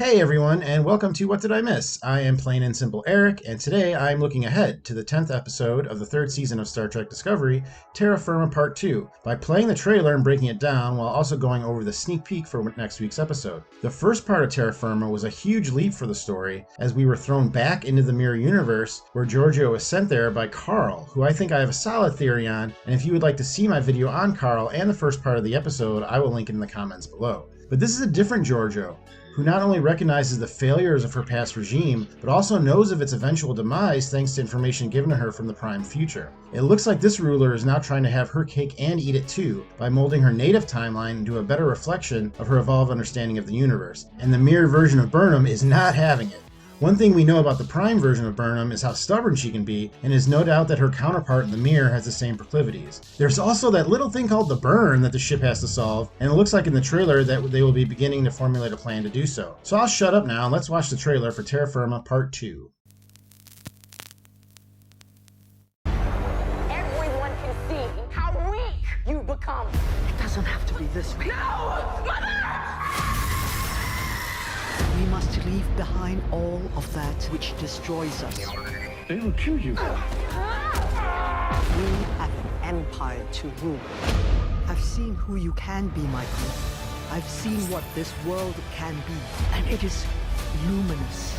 Hey everyone, and welcome to What Did I Miss? I am Plain and Simple Eric, and today I'm looking ahead to the 10th episode of the third season of Star Trek Discovery, Terra Firma Part 2, by playing the trailer and breaking it down while also going over the sneak peek for next week's episode. The first part of Terra Firma was a huge leap for the story, as we were thrown back into the mirror universe, where Georgiou was sent there by Carl, who I think I have a solid theory on, and if you would like to see my video on Carl and the first part of the episode, I will link it in the comments below. But this is a different Georgiou, who not only recognizes the failures of her past regime, but also knows of its eventual demise thanks to information given to her from the Prime future. It looks like this ruler is now trying to have her cake and eat it too, by molding her native timeline into a better reflection of her evolved understanding of the universe. And the mirrored version of Burnham is not having it. One thing we know about the Prime version of Burnham is how stubborn she can be, and is no doubt that her counterpart in the mirror has the same proclivities. There's also that little thing called the burn that the ship has to solve, and it looks like in the trailer that they will be beginning to formulate a plan to do so. So I'll shut up now and let's watch the trailer for Terra Firma Part 2. Everyone can see how weak you become. It doesn't have to be this way. No! Mother! We must leave behind all of that which destroys us. They will kill you. We have an empire to rule. I've seen who you can be, Michael. I've seen what this world can be, and it is luminous.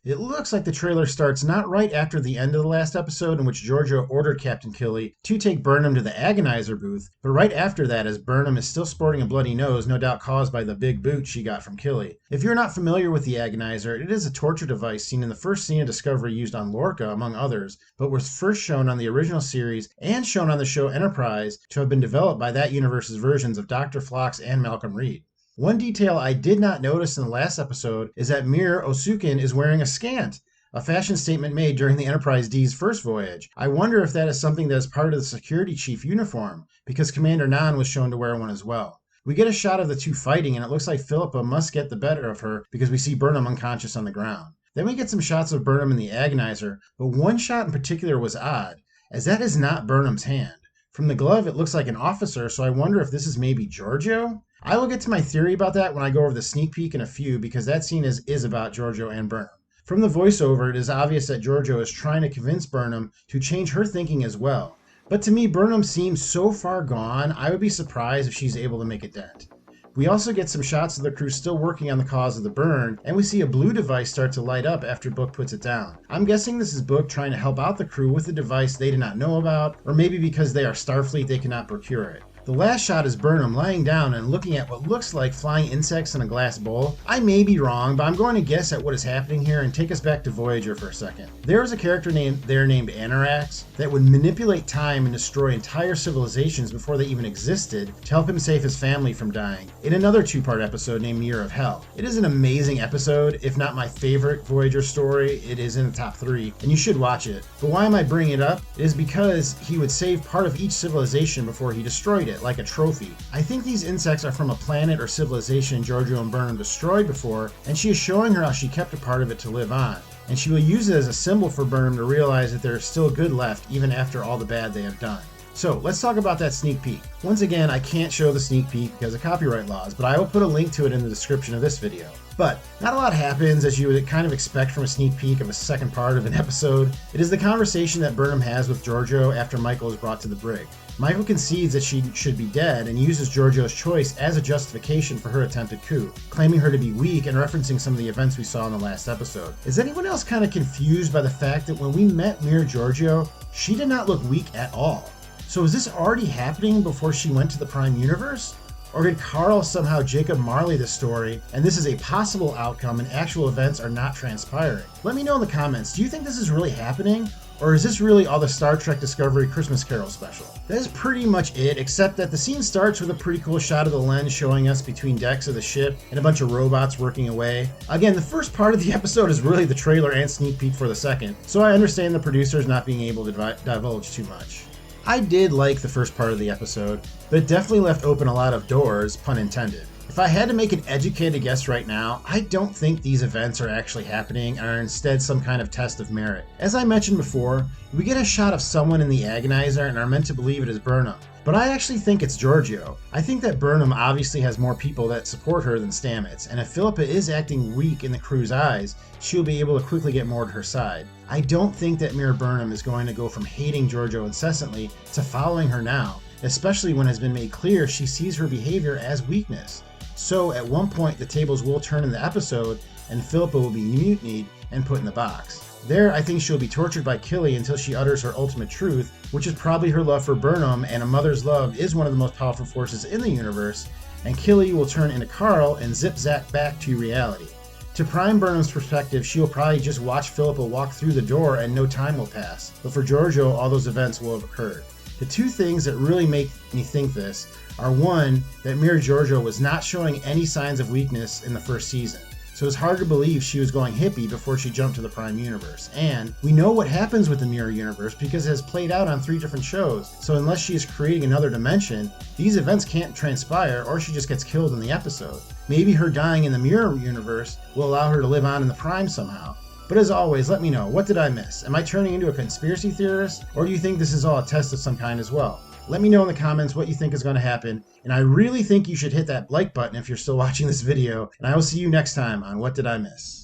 It looks like the trailer starts not right after the end of the last episode in which Georgiou ordered Captain Killy to take Burnham to the Agonizer booth, but right after that as Burnham is still sporting a bloody nose, no doubt caused by the big boot she got from Killy. If you're not familiar with the Agonizer, it is a torture device seen in the first scene of Discovery used on Lorca, among others, but was first shown on the original series and shown on the show Enterprise to have been developed by that universe's versions of Dr. Phlox and Malcolm Reed. One detail I did not notice in the last episode is that Mir Osukin is wearing a scant, a fashion statement made during the Enterprise D's first voyage. I wonder if that is something that is part of the security chief uniform, because Commander Nan was shown to wear one as well. We get a shot of the two fighting, and it looks like Philippa must get the better of her because we see Burnham unconscious on the ground. Then we get some shots of Burnham in the Agonizer, but one shot in particular was odd, as that is not Burnham's hand. From the glove, it looks like an officer, so I wonder if this is maybe Georgiou? I will get to my theory about that when I go over the sneak peek in a few, because that scene is about Georgiou and Burnham. From the voiceover, it is obvious that Georgiou is trying to convince Burnham to change her thinking as well. But to me, Burnham seems so far gone, I would be surprised if she's able to make a dent. We also get some shots of the crew still working on the cause of the burn, and we see a blue device start to light up after Book puts it down. I'm guessing this is Book trying to help out the crew with a device they did not know about, or maybe because they are Starfleet they cannot procure it. The last shot is Burnham lying down and looking at what looks like flying insects in a glass bowl. I may be wrong, but I'm going to guess at what is happening here and take us back to Voyager for a second. There is a character named Anorax that would manipulate time and destroy entire civilizations before they even existed to help him save his family from dying, in another two-part episode named Year of Hell. It is an amazing episode, if not my favorite Voyager story. It is in the top 3, and you should watch it. But why am I bringing it up? It is because he would save part of each civilization before he destroyed it, like a trophy. I think these insects are from a planet or civilization Georgiou and Burnham destroyed before, and she is showing her how she kept a part of it to live on. And she will use it as a symbol for Burnham to realize that there is still good left even after all the bad they have done. So let's talk about that sneak peek. Once again, I can't show the sneak peek because of copyright laws, but I will put a link to it in the description of this video. But not a lot happens, as you would kind of expect from a sneak peek of a second part of an episode. It is the conversation that Burnham has with Georgiou after Michael is brought to the brig. Michael concedes that she should be dead and uses Georgiou's choice as a justification for her attempted coup, claiming her to be weak and referencing some of the events we saw in the last episode. Is anyone else kind of confused by the fact that when we met Mir Georgiou, she did not look weak at all? So is this already happening before she went to the Prime Universe? Or did Carl somehow Jacob Marley the story, and this is a possible outcome and actual events are not transpiring? Let me know in the comments, do you think this is really happening? Or is this really all the Star Trek Discovery Christmas Carol special? That is pretty much it, except that the scene starts with a pretty cool shot of the lens showing us between decks of the ship and a bunch of robots working away. Again, the first part of the episode is really the trailer and sneak peek for the second, so I understand the producers not being able to divulge too much. I did like the first part of the episode, but it definitely left open a lot of doors, pun intended. If I had to make an educated guess right now, I don't think these events are actually happening and are instead some kind of test of merit. As I mentioned before, we get a shot of someone in the Agonizer and are meant to believe it is Burnham, But I actually think it's Georgiou. I think that Burnham obviously has more people that support her than Stamets, and if Philippa is acting weak in the crew's eyes, she'll be able to quickly get more to her side. I don't think that Mira Burnham is going to go from hating Georgiou incessantly to following her now, especially when it has been made clear she sees her behavior as weakness. So at one point the tables will turn in the episode, and Philippa will be mutinied and put in the box. There, I think she'll be tortured by Killy until she utters her ultimate truth, which is probably her love for Burnham, and a mother's love is one of the most powerful forces in the universe, and Killy will turn into Carl and zip-zap back to reality. To Prime Burnham's perspective, she'll probably just watch Philippa walk through the door and no time will pass, but for Georgiou, all those events will have occurred. The two things that really make me think this are one, that Mira Georgiou was not showing any signs of weakness in the first season. So it's hard to believe she was going hippie before she jumped to the Prime Universe. And we know what happens with the Mirror Universe because it has played out on 3 different shows, so unless she is creating another dimension, these events can't transpire or she just gets killed in the episode. Maybe her dying in the Mirror Universe will allow her to live on in the Prime somehow. But as always, let me know, what did I miss? Am I turning into a conspiracy theorist? Or do you think this is all a test of some kind as well? Let me know in the comments what you think is going to happen, and I really think you should hit that like button if you're still watching this video, and I will see you next time on What Did I Miss?